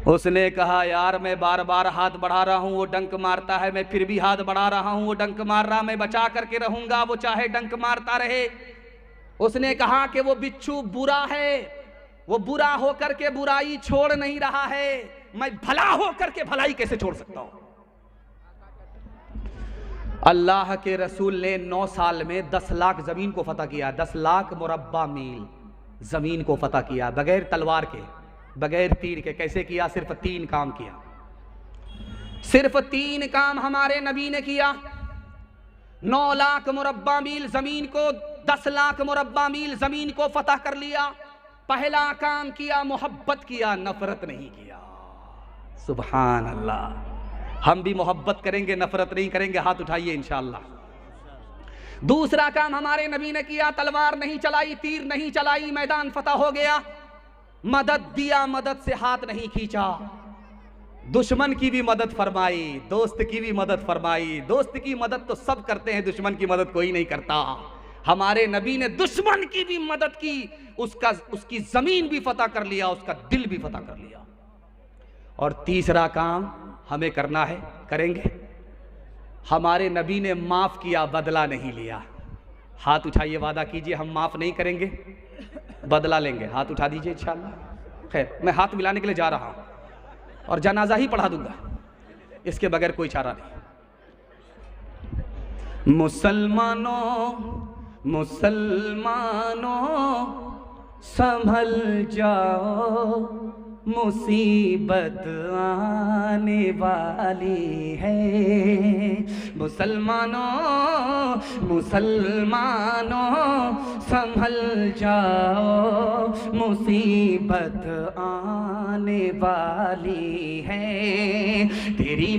उसने कहा यार मैं बार बार हाथ बढ़ा रहा हूं, वो डंक मारता है, मैं फिर भी हाथ बढ़ा रहा हूं, वो डंक मार रहा, मैं बचा करके रहूंगा, वो चाहे डंक मारता रहे। उसने कहा कि वो बिच्छू बुरा है, वो बुरा होकर के बुराई छोड़ नहीं रहा है, मैं भला होकर के भलाई कैसे छोड़ सकता हूं। अल्लाह के रसूल ने 9 साल में 10 लाख जमीन को फतह किया, 10 लाख मुरब्बा मील जमीन को फतह किया, बगैर तलवार के, बगैर तीर के। कैसे किया? सिर्फ 3 काम किया, सिर्फ 3 काम हमारे नबी ने किया। 9 लाख मुरब्बा मील जमीन को, 10 लाख मुरब्बा मील जमीन को फतह कर लिया। पहला काम किया, मोहब्बत किया, नफरत नहीं किया। सुभान अल्लाह। हम भी मोहब्बत करेंगे, नफरत नहीं करेंगे, हाथ उठाइए इंशाअल्लाह। दूसरा काम हमारे नबी ने किया, तलवार नहीं चलाई, तीर नहीं चलाई, मैदान फतह हो गया। मदद दिया, मदद से हाथ नहीं खींचा, दुश्मन की भी मदद फरमाई, दोस्त की भी मदद फरमाई। दोस्त की मदद तो सब करते हैं, दुश्मन की मदद कोई नहीं करता। हमारे नबी ने दुश्मन की भी मदद की, उसकी जमीन भी फतह कर लिया, उसका दिल भी फतह कर लिया। और तीसरा काम हमें करना है, करेंगे। हमारे नबी ने माफ किया, बदला नहीं लिया। हाथ उठाइए, वादा कीजिए हम माफ नहीं करेंगे, बदला लेंगे। हाथ उठा दीजिए इंशाअल्लाह। खैर, मैं हाथ मिलाने के लिए जा रहा हूं और जनाजा ही पढ़ा दूंगा, इसके बगैर कोई चारा नहीं। मुसलमानों मुसलमानों संभल जाओ, मुसीबत आने वाली है। मुसलमानों मुसलमानों संभल जाओ, मुसीबत आने वाली है। तेरी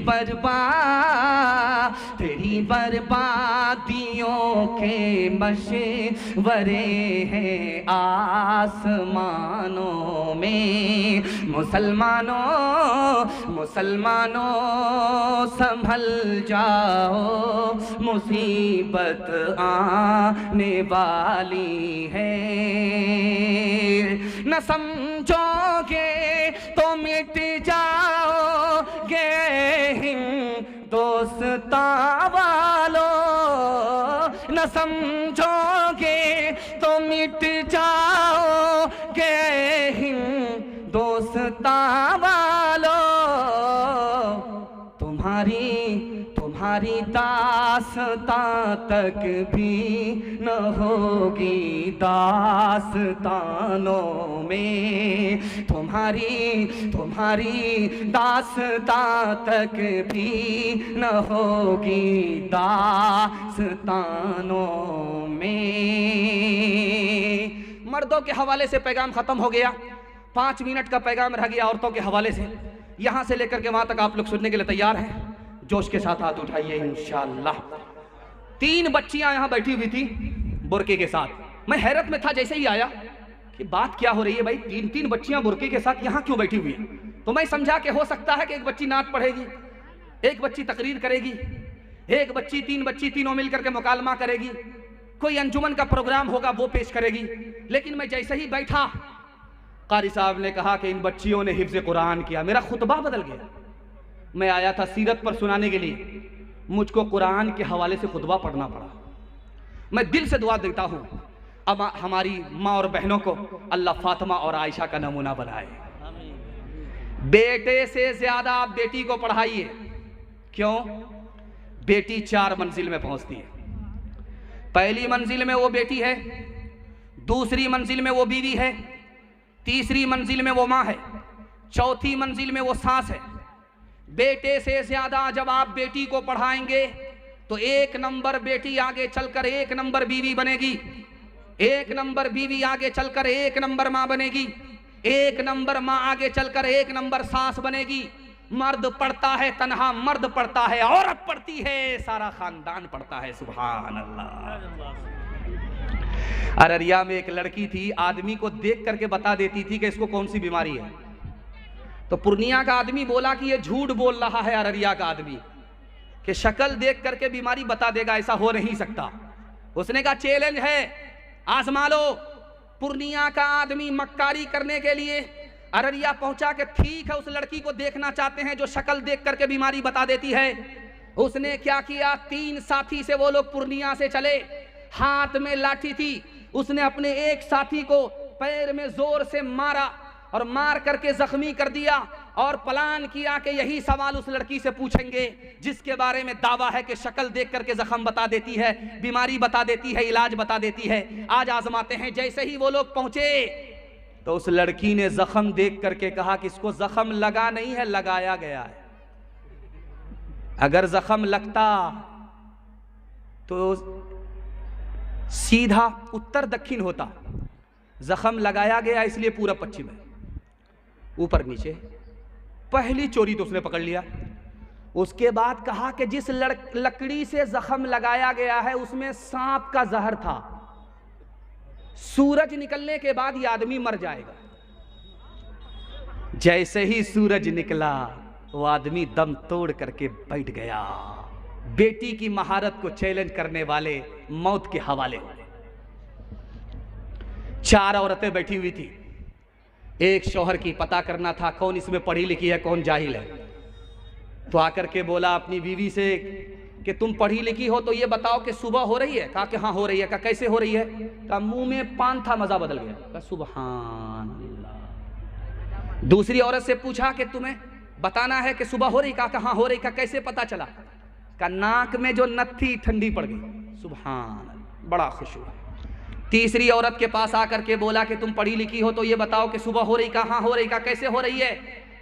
बर्बादियों के मशवरे हैं आसमानों में। मुसलमानों संभल जाओ, मुसीबत आने वाली है। न समझोगे तो मिट जाओगे हिंदुस्तां वालों, न समझोगे तो मिट जाओगे हिंदुस्तां वालों। तुम्हारी दास्तां तक भी न होगी दास्तानों में। तुम्हारी दास्तां तक भी न होगी दास्तानों में। मर्दों के हवाले से पैगाम खत्म हो गया, 5 मिनट का पैगाम रह गया औरतों के हवाले से। यहां से लेकर के वहां तक आप लोग सुनने के लिए तैयार हैं? जोश के साथ हाथ उठाइए इंशाअल्लाह। 3 बच्चियां यहां बैठी हुई थी बुर्के के साथ। मैं हैरत में था जैसे ही आया कि बात क्या हो रही है भाई, 3 बच्चियां बुर्के के साथ यहां क्यों बैठी हुई है। तो मैं समझा कि हो सकता है कि एक बच्ची नात पढ़ेगी, एक बच्ची तकरीर करेगी, एक बच्ची 3 बच्ची तीनों मिलकर के मुकालमा करेगी, कोई अंजुमन का प्रोग्राम होगा वो पेश करेगी। लेकिन मैं जैसे ही बैठा, कारी साहब ने कहा कि इन बच्चियों ने हिफ्ज़ कुरान किया। मेरा खुतबा बदल गया। मैं आया था सीरत पर सुनाने के लिए, मुझको कुरान के हवाले से खुतबा पढ़ना पड़ा। मैं दिल से दुआ देता हूँ अब हमारी माँ और बहनों को अल्लाह फातिमा और आयशा का नमूना बनाए। बेटे से ज्यादा आप बेटी को पढ़ाइए। क्यों? बेटी 4 मंजिल में पहुंचती है। पहली मंजिल में वो बेटी है, दूसरी मंजिल में वो बीवी है, तीसरी मंजिल में वो माँ है, चौथी मंजिल में वो सास है। बेटे से ज्यादा जब आप बेटी को पढ़ाएंगे तो 1 नंबर बेटी आगे चलकर 1 नंबर बीवी बनेगी, 1 नंबर बीवी आगे चलकर 1 नंबर माँ बनेगी, 1 नंबर माँ आगे चलकर 1 नंबर सास बनेगी। मर्द पढ़ता है तन्हा मर्द पढ़ता है, औरत पढ़ती है सारा खानदान पढ़ता है। सुभान अल्लाह। अररिया में एक लड़की थी, आदमी को देख करके बता देती थी कि इसको कौन सी बीमारी है। तो पूर्णिया का आदमी बोला कि ये झूठ बोल रहा है अररिया का आदमी कि शक्ल देख करके बीमारी बता देगा, ऐसा हो नहीं सकता। उसने कहा चैलेंज है, आजमा लो। पूर्णिया का आदमी मक्कारी करने के लिए अररिया पहुंचा के ठीक है उस लड़की को देखना चाहते हैं जो शक्ल देख करके बीमारी बता देती है। उसने क्या किया, 3 साथी से वो लोग पूर्णिया से चले, हाथ में लाठी थी। उसने अपने एक साथी को पैर में जोर से मारा और मार करके जख्मी कर दिया और प्लान किया कि यही सवाल उस लड़की से पूछेंगे जिसके बारे में दावा है कि शक्ल देख करके जख्म बता देती है, बीमारी बता देती है, इलाज बता देती है। आज आजमाते हैं। जैसे ही वो लोग पहुंचे तो उस लड़की ने जख्म देख करके कहा कि इसको जख्म लगा नहीं है, लगाया गया है। अगर जख्म लगता तो सीधा उत्तर दक्षिण होता, जख्म लगाया गया इसलिए पूरा पश्चिम है, ऊपर नीचे। पहली चोरी तो उसने पकड़ लिया। उसके बाद कहा कि जिस लकड़ी से जख्म लगाया गया है उसमें सांप का जहर था, सूरज निकलने के बाद ये आदमी मर जाएगा। जैसे ही सूरज निकला वो आदमी दम तोड़ करके बैठ गया। बेटी की महारत को चैलेंज करने वाले मौत के हवाले हो गए। 4 औरतें बैठी हुई थी। एक शौहर की पता करना था कौन इसमें पढ़ी लिखी है कौन जाहिल है। तो आकर के बोला अपनी बीवी से कि तुम पढ़ी लिखी हो तो ये बताओ कि सुबह हो रही है। कहा कि हाँ हो रही है। कहा कैसे हो रही है? कहा मुंह में पान था मजा बदल गया। कहा सुभान अल्लाह। दूसरी औरत से पूछा कि तुम्हें बताना है कि सुबह हो रही? कहा हाँ हो रही। कहा कैसे पता चला? कहा नाक में जो नथ थी ठंडी पड़ गई। सुभान अल्लाह, बड़ा खुश हुआ। तीसरी औरत के पास आकर के बोला कि तुम पढ़ी लिखी हो तो ये बताओ कि सुबह हो रही, कहाँ हो रही, का कैसे हो रही है?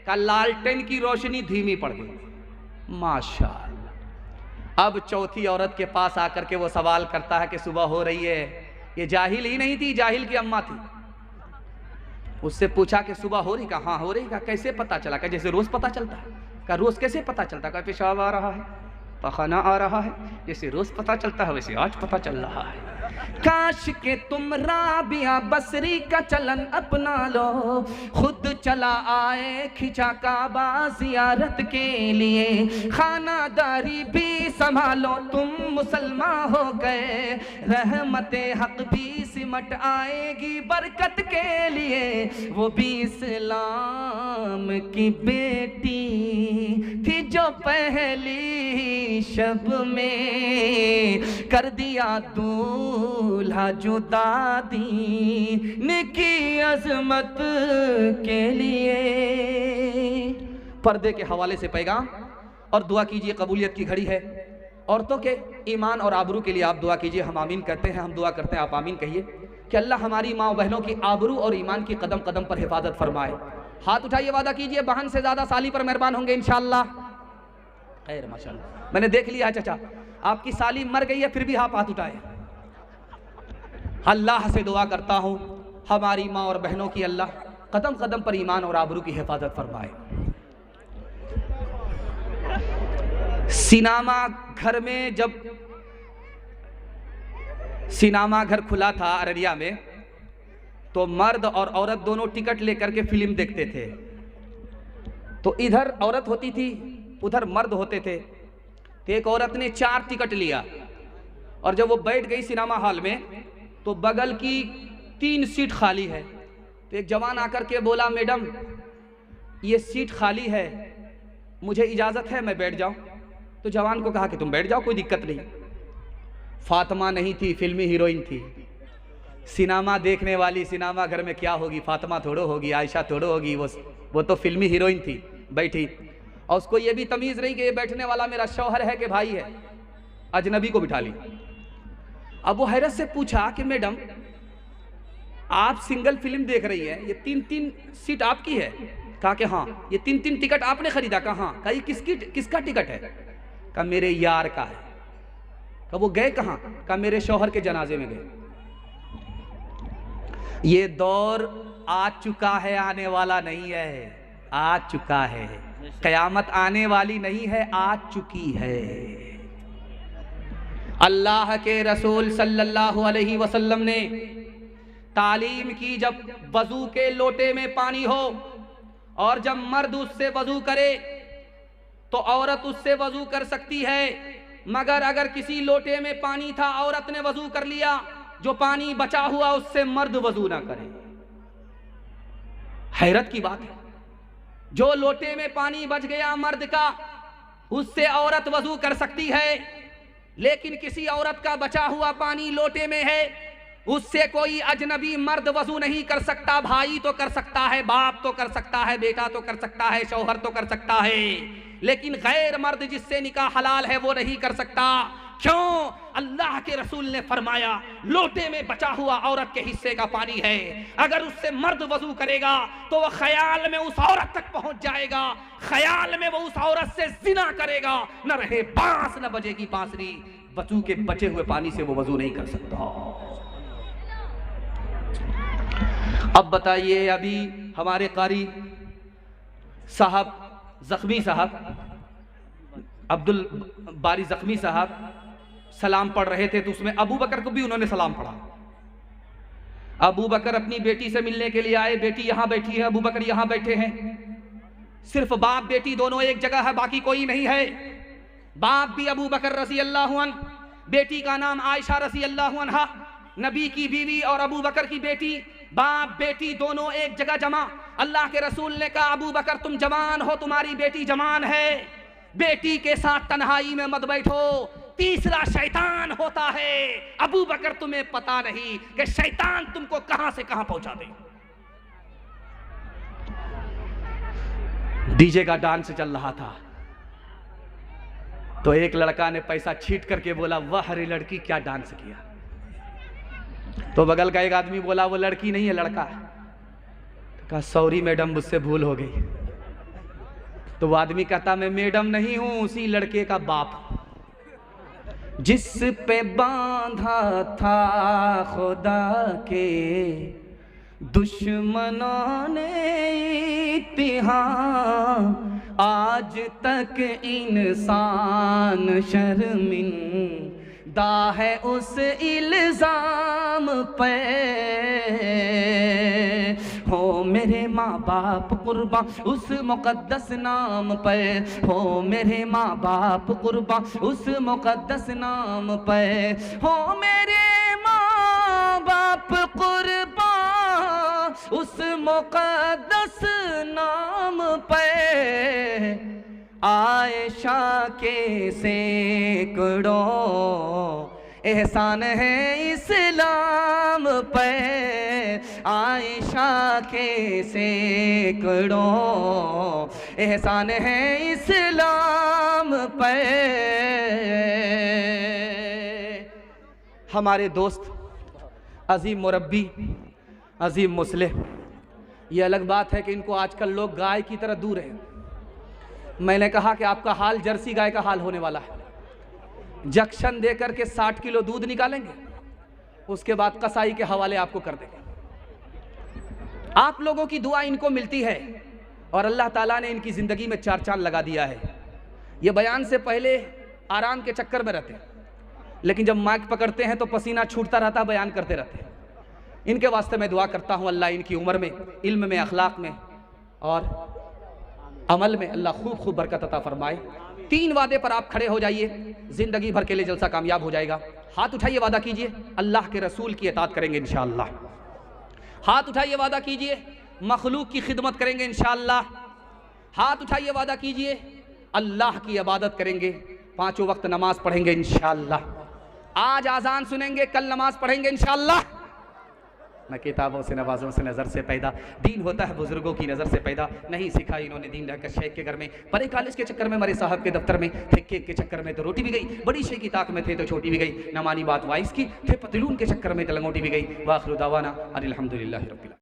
का लालटेन की रोशनी धीमी पड़ गई। माशाअल्लाह। अब चौथी औरत के पास आकर के वो सवाल करता है कि सुबह हो रही है। ये जाहिल ही नहीं थी, जाहिल की अम्मा थी। उससे पूछा कि सुबह हो रही, कहाँ हो रही, का कैसे पता चला? का जैसे रोज पता चलता है। का रोज कैसे पता चलता? का पेशाब आ रहा है, पखाना आ रहा है, जैसे रोज पता चलता है वैसे आज पता चल रहा है। काश के तुम राबिया बसरी का चलन अपना लो, खुद चला आए खिंचा काबा जियारत के लिए, खानादारी भी संभालो तुम मुसलमान हो गए, रहमते हक भी सिमट आएगी बरकत के लिए। वो भी इस्लाम की बेटी थी जो पहली शब में कर दिया दूल्हा जुदा दीन की अजमत के लिए। पर्दे के हवाले से पैगाम और दुआ कीजिए, कबूलियत की घड़ी है। औरतों के ईमान और आबरू के लिए आप दुआ कीजिए। हम आमीन कहते हैं, हम दुआ करते हैं, आप आमीन कहिए कि अल्लाह हमारी माँ बहनों की आबरू और ईमान की कदम कदम पर हिफाजत फरमाए। हाथ उठाइए, वादा कीजिए बहन से ज्यादा साली पर मेहरबान होंगे इंशाअल्लाह। खैर माशाअल्लाह, मैंने देख लिया चाचा, आपकी साली मर गई है फिर भी आप हाथ उठाए। अल्लाह से दुआ करता हूँ हमारी माँ और बहनों की अल्लाह कदम कदम पर ईमान और आबरू की हिफाजत फरमाए। सिनेमा घर में, जब सिनेमा घर खुला था अररिया में, तो मर्द और औरत दोनों टिकट लेकर के फिल्म देखते थे। तो इधर औरत होती थी, उधर मर्द होते थे। तो एक औरत ने 4 टिकट लिया और जब वो बैठ गई सिनेमा हॉल में तो बगल की 3 सीट खाली है। तो एक जवान आकर के बोला, मैडम ये सीट खाली है, मुझे इजाज़त है मैं बैठ जाऊं? तो जवान को कहा कि तुम बैठ जाओ, कोई दिक्कत नहीं। फातिमा नहीं थी, फिल्मी हीरोइन थी। सिनेमा देखने वाली सिनेमा घर में क्या होगी, फातिमा थोड़ो होगी, आयशा थोड़ो होगी, वो तो फिल्मी हीरोइन थी। बैठी और उसको ये भी तमीज़ नहीं कि ये बैठने वाला मेरा शौहर है कि भाई है, अजनबी को बिठा ली। अब वो हैरत से पूछा कि मैडम आप सिंगल फिल्म देख रही है, ये 3-3 सीट आपकी है? कहा कि हाँ। ये 3-3 टिकट आपने खरीदा? कहा हाँ। कहा ये किसका टिकट है? कहा मेरे यार का है। कहा वो गए कहाँ? कहा मेरे शौहर के जनाजे में गए। ये दौर आ चुका है, आने वाला नहीं है, आ चुका है। कयामत आने वाली नहीं है, आ चुकी है। अल्लाह के रसूल सल्लल्लाहु अलैहि वसल्लम ने तालीम की, जब वजू के लोटे में पानी हो और जब मर्द उससे वजू करे तो औरत उससे वजू कर सकती है, मगर अगर किसी लोटे में पानी था, औरत ने वजू कर लिया, जो पानी बचा हुआ उससे मर्द वजू ना करे। हैरत की बात है, जो लोटे में पानी बच गया मर्द का, उससे औरत वजू कर सकती है, लेकिन किसी औरत का बचा हुआ पानी लोटे में है, उससे कोई अजनबी मर्द वजू नहीं कर सकता। भाई तो कर सकता है, बाप तो कर सकता है, बेटा तो कर सकता है, शौहर तो कर सकता है, लेकिन गैर मर्द जिससे निकाह हलाल है वो नहीं कर सकता। क्यों? अल्लाह के रसूल ने फरमाया लोटे में बचा हुआ औरत के हिस्से का पानी है, अगर उससे मर्द वजू करेगा तो वह ख्याल में उस औरत तक पहुंच जाएगा, ख्याल में वो उस औरत से जिना करेगा, न रहे बांस न बजेगी बांसुरी, वजू के बचे हुए पानी से वो वजू नहीं कर सकता। अब बताइए, अभी हमारे कारी साहब, जख्मी साहब, अब्दुल बारी जख्मी साहब सलाम पढ़ रहे थे, तो उसमें अबू बकर को भी उन्होंने सलाम पढ़ा। अबू बकर अपनी बेटी से मिलने के लिए आए, बेटी यहां बैठी है, अबू बकर यहां बैठे हैं, सिर्फ बाप बेटी दोनों एक जगह है, बाकी कोई नहीं है। बाप भी अबू बकर रज़ी अल्लाहु अन्हु, बेटी का नाम आयशा रज़ी अल्लाहु अन्हा, नबी की बीवी और अबू बकर की बेटी, बाप बेटी दोनों एक जगह जमा। अल्लाह के रसूल ने कहा अबू बकर तुम जवान हो, तुम्हारी बेटी जवान है, बेटी के साथ तन्हाई में मत बैठो, तीसरा शैतान होता है। अबू बकर तुम्हें पता नहीं कि शैतान तुमको कहां से कहां पहुंचा दे। डीजे का डांस चल रहा था, तो एक लड़का ने पैसा छीट करके बोला वाह रे लड़की क्या डांस किया। तो बगल का एक आदमी बोला वो लड़की नहीं है लड़का। कहा सॉरी मैडम मुझसे भूल हो गई। तो वो आदमी कहता मैं मैडम नहीं हूं, उसी लड़के का बाप जिस पे बांधा था खुदा के दुश्मनों ने इत्तेहाम, आज तक इंसान शर्मिंदा है उस इल्जाम पे। हो मेरे माँ बाप कुर्बान उस मुकद्दस नाम पे, हो मेरे माँ बाप कुर्बान उस मुकद्दस नाम पे, हो मेरे माँ बाप कुर्बान उस मुकद्दस नाम पे। आयशा के सैकड़ों एहसान है इस्लाम पे, आयशा के सैकड़ों एहसान है इस्लाम पे। हमारे दोस्त अजीम मुरब्बी अजीम मुस्लिह, ये अलग बात है कि इनको आजकल लोग गाय की तरह दूर हैं। मैंने कहा कि आपका हाल जर्सी गाय का हाल होने वाला है। जक्शन देकर के 60 किलो दूध निकालेंगे, उसके बाद कसाई के हवाले आपको कर देंगे। आप लोगों की दुआ इनको मिलती है और अल्लाह ताला ने इनकी ज़िंदगी में चार चांद लगा दिया है। ये बयान से पहले आराम के चक्कर में रहते हैं, लेकिन जब माइक पकड़ते हैं तो पसीना छूटता रहता है, बयान करते रहते हैं। इनके वास्ते मैं दुआ करता हूँ अल्लाह इनकी उम्र में, इल्म में, अखलाक में और अमल में अल्लाह खूब खूब बरकत अता फरमाए। 3 वादे पर आप खड़े हो जाइए, जिंदगी भर के लिए जलसा कामयाब हो जाएगा। हाथ उठाइए, वादा कीजिए अल्लाह के रसूल की इताअत करेंगे इंशाअल्लाह। हाथ उठाइए, वादा कीजिए मखलूक की खिदमत करेंगे इंशाअल्लाह। हाथ उठाइए, वादा कीजिए अल्लाह की इबादत करेंगे, 5 वक्त नमाज पढ़ेंगे इंशाअल्लाह। आज आज़ान सुनेंगे, कल नमाज पढ़ेंगे इंशाअल्लाह। न किताबों से नवाज़ों से नज़र से पैदा, दीन होता है बुजुर्गों की नज़र से पैदा। नहीं सीखा इन्होंने दीन रहकर शेख के घर में, पढ़े कॉलेज के चक्कर में, मरे साहब के दफ्तर में, थे केक के चक्कर में तो रोटी भी गई, बड़ी शेख की ताक में थे तो छोटी भी गई, न मानी बात वाइस की, थे पतलून के चक्कर में तो लंगोटी भी गई। वाखिर दावाना अनिल हम्दुलिल्लाहि रब्बिल आलमीन।